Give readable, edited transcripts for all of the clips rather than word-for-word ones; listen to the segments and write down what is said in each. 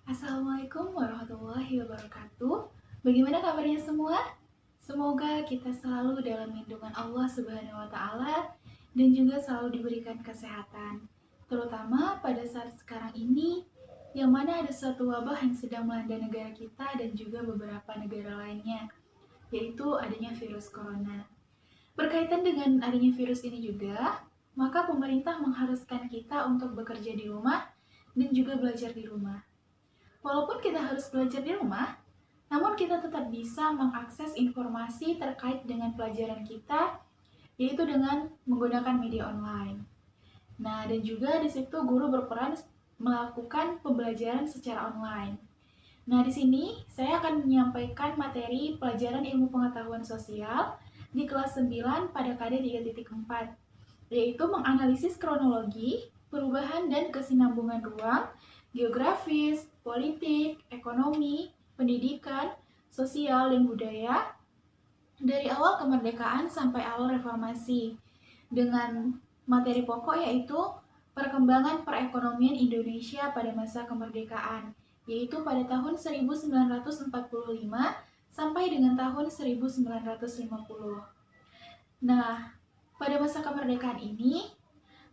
Assalamualaikum warahmatullahi wabarakatuh. Bagaimana kabarnya semua? Semoga kita selalu dalam lindungan Allah Subhanahu wa Ta'ala dan juga selalu diberikan kesehatan, terutama pada saat sekarang ini, yang mana ada suatu wabah yang sedang melanda negara kita dan juga beberapa negara lainnya, yaitu adanya virus corona. Berkaitan dengan adanya virus ini juga, maka pemerintah mengharuskan kita untuk bekerja di rumah dan juga belajar di rumah. Walaupun kita harus belajar di rumah, namun kita tetap bisa mengakses informasi terkait dengan pelajaran kita, yaitu dengan menggunakan media online. Nah, dan juga di situ guru berperan melakukan pembelajaran secara online. Nah, di sini saya akan menyampaikan materi pelajaran ilmu pengetahuan sosial di kelas 9 pada KD 3.4, yaitu menganalisis kronologi, perubahan dan kesinambungan ruang, geografis, politik, ekonomi, pendidikan, sosial, dan budaya dari awal kemerdekaan sampai awal reformasi dengan materi pokok yaitu perkembangan perekonomian Indonesia pada masa kemerdekaan, yaitu pada tahun 1945 sampai dengan tahun 1950. Nah, pada masa kemerdekaan ini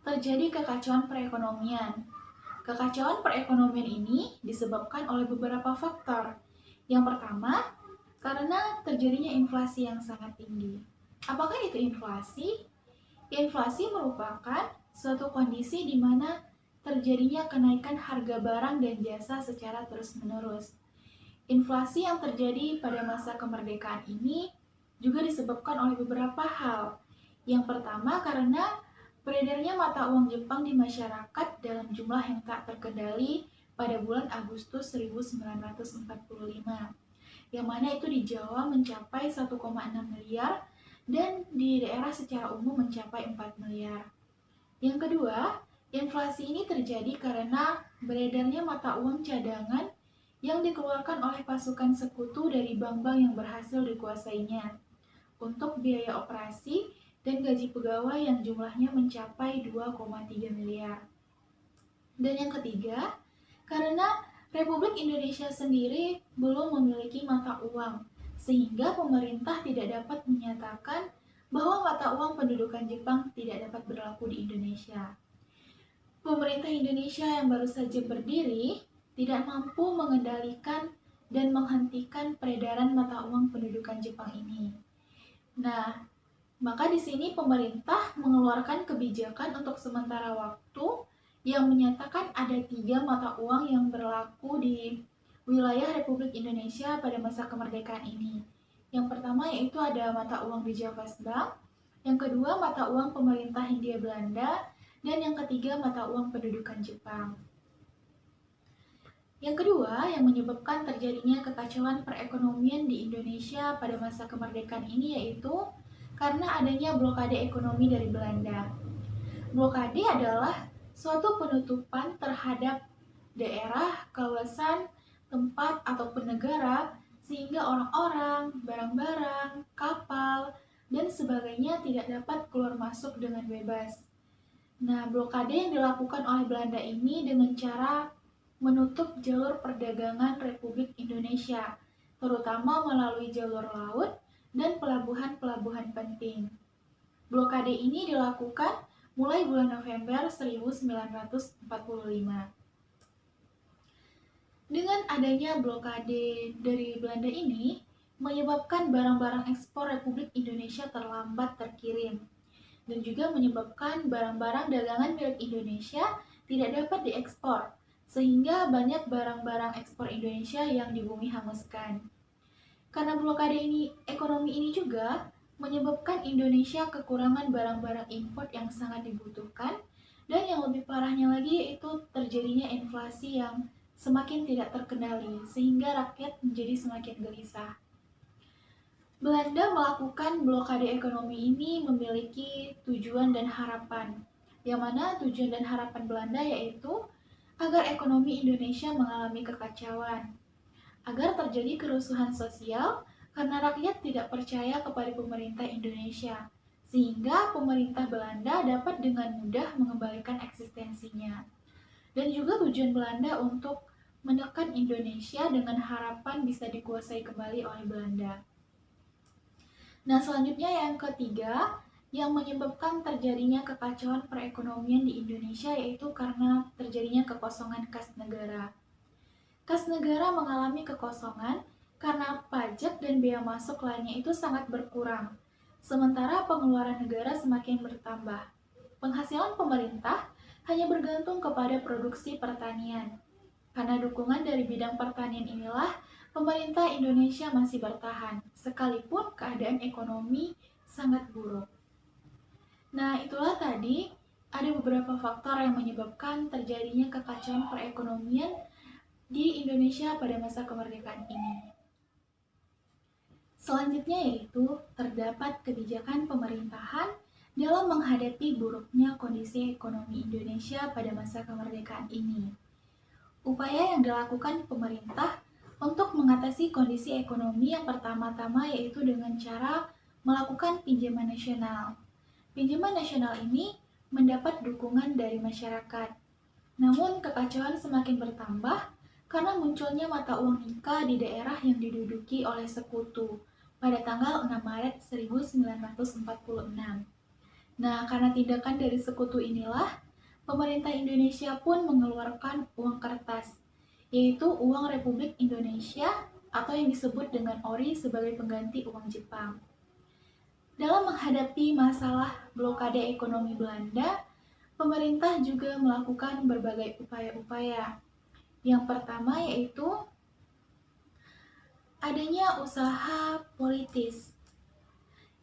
terjadi kekacauan perekonomian. Kekacauan perekonomian ini disebabkan oleh beberapa faktor. Yang pertama, karena terjadinya inflasi yang sangat tinggi. Apakah itu inflasi? Inflasi merupakan suatu kondisi di mana terjadinya kenaikan harga barang dan jasa secara terus-menerus. Inflasi yang terjadi pada masa kemerdekaan ini juga disebabkan oleh beberapa hal. Yang pertama, karena beredarnya mata uang Jepang di masyarakat dalam jumlah yang tak terkendali pada bulan Agustus 1945, yang mana itu di Jawa mencapai 1,6 miliar dan di daerah secara umum mencapai 4 miliar. Yang kedua, inflasi ini terjadi karena beredarnya mata uang cadangan yang dikeluarkan oleh pasukan sekutu dari bank-bank yang berhasil dikuasainya untuk biaya operasi dan gaji pegawai yang jumlahnya mencapai 2,3 miliar. Dan yang ketiga, karena Republik Indonesia sendiri belum memiliki mata uang, sehingga pemerintah tidak dapat menyatakan bahwa mata uang pendudukan Jepang tidak dapat berlaku di Indonesia. Pemerintah Indonesia yang baru saja berdiri tidak mampu mengendalikan dan menghentikan peredaran mata uang pendudukan Jepang ini. Nah, maka di sini pemerintah mengeluarkan kebijakan untuk sementara waktu yang menyatakan ada 3 mata uang yang berlaku di wilayah Republik Indonesia pada masa kemerdekaan ini. Yang pertama yaitu ada mata uang di Javas Bank, yang kedua mata uang pemerintah Hindia Belanda, dan yang ketiga mata uang pendudukan Jepang. Yang kedua, yang menyebabkan terjadinya kekacauan perekonomian di Indonesia pada masa kemerdekaan ini yaitu karena adanya blokade ekonomi dari Belanda. Blokade adalah suatu penutupan terhadap daerah, kawasan, tempat, ataupun negara sehingga orang-orang, barang-barang, kapal, dan sebagainya tidak dapat keluar masuk dengan bebas. Nah, blokade yang dilakukan oleh Belanda ini dengan cara menutup jalur perdagangan Republik Indonesia, terutama melalui jalur laut dan pelabuhan-pelabuhan penting. Blokade ini dilakukan mulai bulan November 1945. Dengan adanya blokade dari Belanda ini, menyebabkan barang-barang ekspor Republik Indonesia terlambat terkirim, dan juga menyebabkan barang-barang dagangan milik Indonesia tidak dapat diekspor, sehingga banyak barang-barang ekspor Indonesia yang di bumi hanguskan. Karena blokade ekonomi ini juga menyebabkan Indonesia kekurangan barang-barang impor yang sangat dibutuhkan, dan yang lebih parahnya lagi yaitu terjadinya inflasi yang semakin tidak terkendali, sehingga rakyat menjadi semakin gelisah. Belanda melakukan blokade ekonomi ini memiliki tujuan dan harapan, yang mana tujuan dan harapan Belanda yaitu agar ekonomi Indonesia mengalami kekacauan, agar terjadi kerusuhan sosial karena rakyat tidak percaya kepada pemerintah Indonesia, sehingga pemerintah Belanda dapat dengan mudah mengembalikan eksistensinya. Dan juga tujuan Belanda untuk menekan Indonesia dengan harapan bisa dikuasai kembali oleh Belanda. Nah, selanjutnya yang ketiga, yang menyebabkan terjadinya kekacauan perekonomian di Indonesia yaitu karena terjadinya kekosongan kas negara. Kas negara mengalami kekosongan karena pajak dan bea masuk lainnya itu sangat berkurang, sementara pengeluaran negara semakin bertambah. Penghasilan pemerintah hanya bergantung kepada produksi pertanian. Karena dukungan dari bidang pertanian inilah, pemerintah Indonesia masih bertahan, sekalipun keadaan ekonomi sangat buruk. Nah, itulah tadi ada beberapa faktor yang menyebabkan terjadinya kekacauan perekonomian di Indonesia pada masa kemerdekaan ini. Selanjutnya yaitu terdapat kebijakan pemerintahan dalam menghadapi buruknya kondisi ekonomi Indonesia pada masa kemerdekaan ini. Upaya yang dilakukan pemerintah untuk mengatasi kondisi ekonomi yang pertama-tama yaitu dengan cara melakukan pinjaman nasional. Pinjaman nasional ini mendapat dukungan dari masyarakat. Namun kekacauan semakin bertambah karena munculnya mata uang Nika di daerah yang diduduki oleh sekutu pada tanggal 6 Maret 1946. Nah, karena tindakan dari sekutu inilah, pemerintah Indonesia pun mengeluarkan uang kertas, yaitu uang Republik Indonesia atau yang disebut dengan ORI sebagai pengganti uang Jepang. Dalam menghadapi masalah blokade ekonomi Belanda, pemerintah juga melakukan berbagai upaya-upaya. Yang pertama yaitu adanya usaha politis,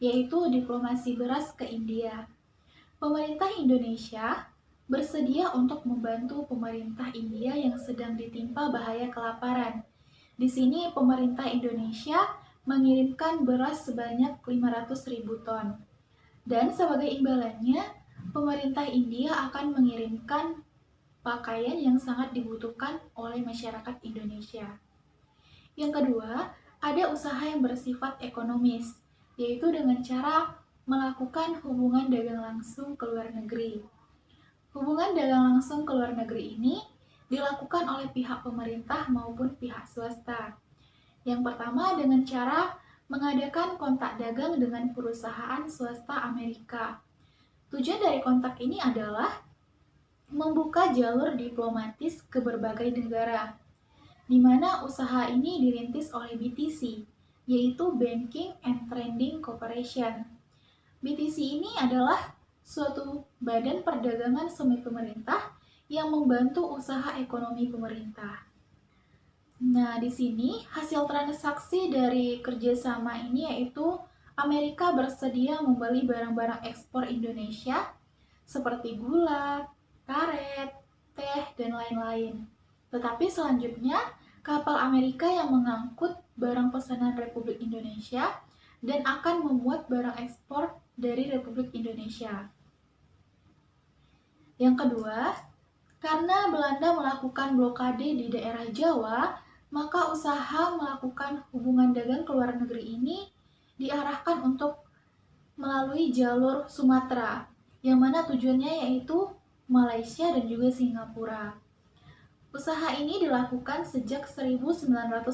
yaitu diplomasi beras ke India. Pemerintah Indonesia bersedia untuk membantu pemerintah India yang sedang ditimpa bahaya kelaparan. Di sini pemerintah Indonesia mengirimkan beras sebanyak 500.000 ton. Dan sebagai imbalannya, pemerintah India akan mengirimkan pakaian yang sangat dibutuhkan oleh masyarakat Indonesia. Yang kedua, ada usaha yang bersifat ekonomis, yaitu dengan cara melakukan hubungan dagang langsung ke luar negeri. Hubungan dagang langsung ke luar negeri ini dilakukan oleh pihak pemerintah maupun pihak swasta. Yang pertama dengan cara mengadakan kontak dagang dengan perusahaan swasta Amerika. Tujuan dari kontak ini adalah membuka jalur diplomatis ke berbagai negara, di mana usaha ini dirintis oleh BTC, yaitu Banking and Trading Corporation. BTC ini adalah suatu badan perdagangan semi pemerintah yang membantu usaha ekonomi pemerintah. Nah, di sini hasil transaksi dari kerjasama ini yaitu Amerika bersedia membeli barang-barang ekspor Indonesia seperti gula, karet, teh, dan lain-lain. Tetapi selanjutnya, kapal Amerika yang mengangkut barang pesanan Republik Indonesia dan akan memuat barang ekspor dari Republik Indonesia. Yang kedua, karena Belanda melakukan blokade di daerah Jawa, maka usaha melakukan hubungan dagang ke luar negeri ini diarahkan untuk melalui jalur Sumatera, yang mana tujuannya yaitu Malaysia dan juga Singapura. Usaha ini dilakukan sejak 1946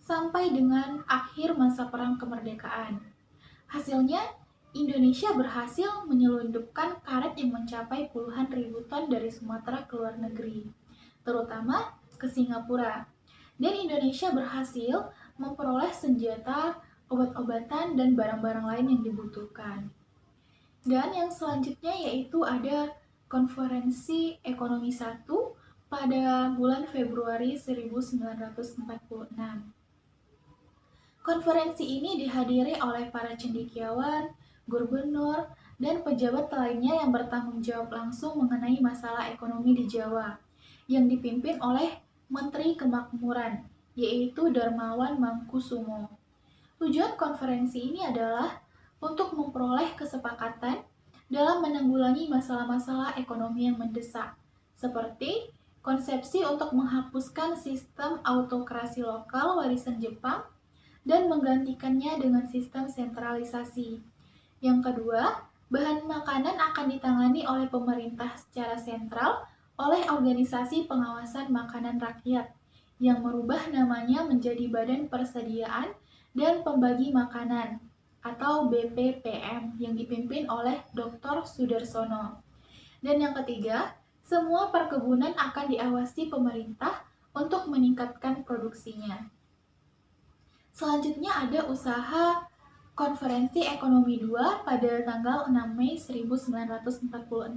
sampai dengan akhir masa perang kemerdekaan. Hasilnya, Indonesia berhasil menyelundupkan karet yang mencapai puluhan ribu ton dari Sumatera ke luar negeri, terutama ke Singapura. Dan Indonesia berhasil memperoleh senjata, obat-obatan, dan barang-barang lain yang dibutuhkan. Dan yang selanjutnya yaitu ada Konferensi Ekonomi 1 pada bulan Februari 1946. Konferensi ini dihadiri oleh para cendekiawan, gubernur, dan pejabat lainnya yang bertanggung jawab langsung mengenai masalah ekonomi di Jawa, yang dipimpin oleh Menteri Kemakmuran, yaitu Darmawan Mangkusumo. Tujuan konferensi ini adalah untuk memperoleh kesepakatan dalam menanggulangi masalah-masalah ekonomi yang mendesak, seperti konsepsi untuk menghapuskan sistem autokrasi lokal warisan Jepang dan menggantikannya dengan sistem sentralisasi. Yang kedua, bahan makanan akan ditangani oleh pemerintah secara sentral oleh Organisasi Pengawasan Makanan Rakyat yang merubah namanya menjadi Badan Persediaan dan Pembagi Makanan atau BPPM yang dipimpin oleh Dr. Sudarsono. Dan yang ketiga, semua perkebunan akan diawasi pemerintah untuk meningkatkan produksinya. Selanjutnya ada usaha Konferensi Ekonomi 2 pada tanggal 6 Mei 1946,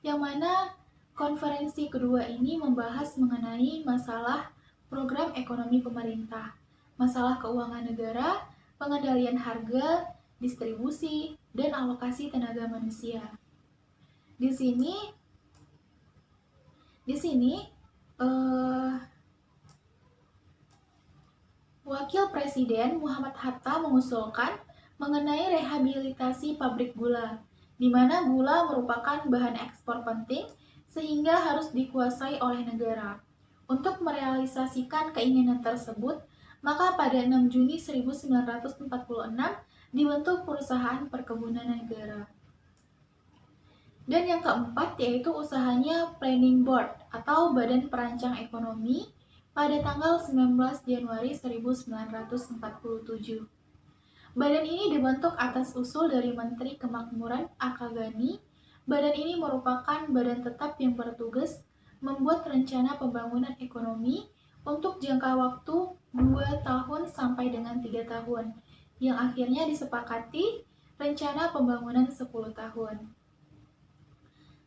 yang mana konferensi kedua ini membahas mengenai masalah program ekonomi pemerintah, masalah keuangan negara, pengendalian harga, distribusi, dan alokasi tenaga manusia. Di sini Wakil Presiden Muhammad Hatta mengusulkan mengenai rehabilitasi pabrik gula, di mana gula merupakan bahan ekspor penting sehingga harus dikuasai oleh negara. Untuk merealisasikan keinginan tersebut, maka pada 6 Juni 1946 dibentuk Perusahaan Perkebunan Negara. Dan yang keempat yaitu usahanya Planning Board atau Badan Perancang Ekonomi pada tanggal 19 Januari 1947. Badan ini dibentuk atas usul dari Menteri Kemakmuran Akagani. Badan ini merupakan badan tetap yang bertugas membuat rencana pembangunan ekonomi untuk jangka waktu 2 tahun sampai dengan 3 tahun, yang akhirnya disepakati rencana pembangunan 10 tahun.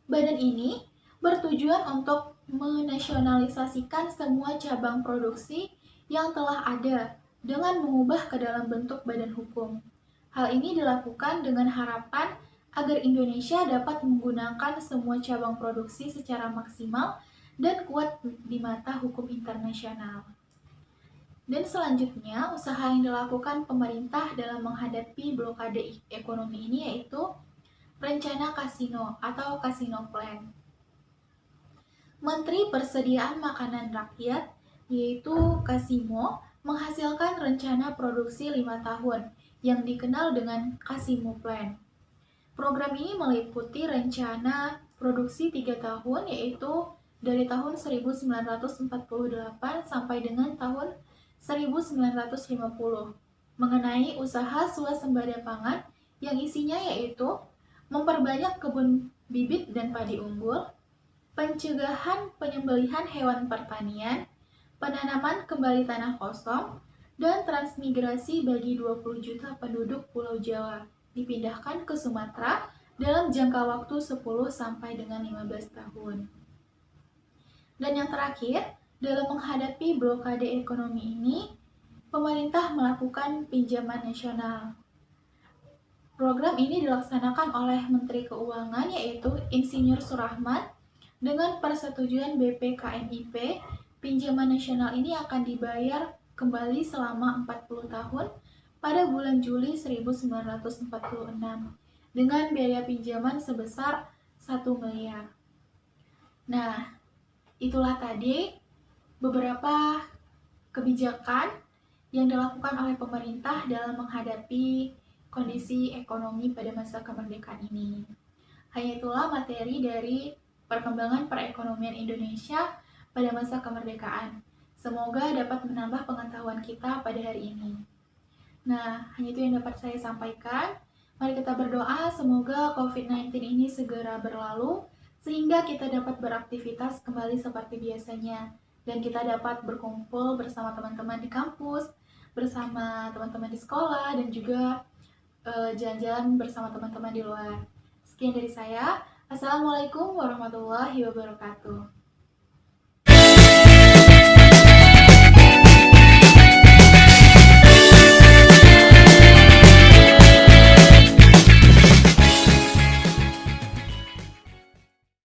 Badan ini bertujuan untuk menasionalisasikan semua cabang produksi yang telah ada dengan mengubah ke dalam bentuk badan hukum. Hal ini dilakukan dengan harapan agar Indonesia dapat menggunakan semua cabang produksi secara maksimal dan kuat di mata hukum internasional. Dan selanjutnya, usaha yang dilakukan pemerintah dalam menghadapi blokade ekonomi ini yaitu rencana kasino atau kasino plan. Menteri Persediaan Makanan Rakyat, yaitu Kasimo, menghasilkan rencana produksi 5 tahun yang dikenal dengan Kasimo Plan. Program ini meliputi rencana produksi 3 tahun, yaitu dari tahun 1948 sampai dengan tahun 1950, mengenai usaha swasembada pangan yang isinya yaitu memperbanyak kebun bibit dan padi unggul, pencegahan penyembelihan hewan pertanian, penanaman kembali tanah kosong, dan transmigrasi bagi 20 juta penduduk Pulau Jawa dipindahkan ke Sumatera dalam jangka waktu 10 sampai dengan 15 tahun. Dan yang terakhir, dalam menghadapi blokade ekonomi ini, pemerintah melakukan pinjaman nasional. Program ini dilaksanakan oleh Menteri Keuangan yaitu Insinyur Surahman. Dengan persetujuan BPKMIP, pinjaman nasional ini akan dibayar kembali selama 40 tahun pada bulan Juli 1946 dengan biaya pinjaman sebesar 1 miliar. Nah, itulah tadi beberapa kebijakan yang dilakukan oleh pemerintah dalam menghadapi kondisi ekonomi pada masa kemerdekaan ini. Hanya itulah materi dari perkembangan perekonomian Indonesia pada masa kemerdekaan. Semoga dapat menambah pengetahuan kita pada hari ini. Nah, hanya itu yang dapat saya sampaikan. Mari kita berdoa semoga COVID-19 ini segera berlalu, sehingga kita dapat beraktivitas kembali seperti biasanya, dan kita dapat berkumpul bersama teman-teman di kampus, bersama teman-teman di sekolah, dan juga jalan-jalan bersama teman-teman di luar. Sekian dari saya. Assalamualaikum warahmatullahi wabarakatuh.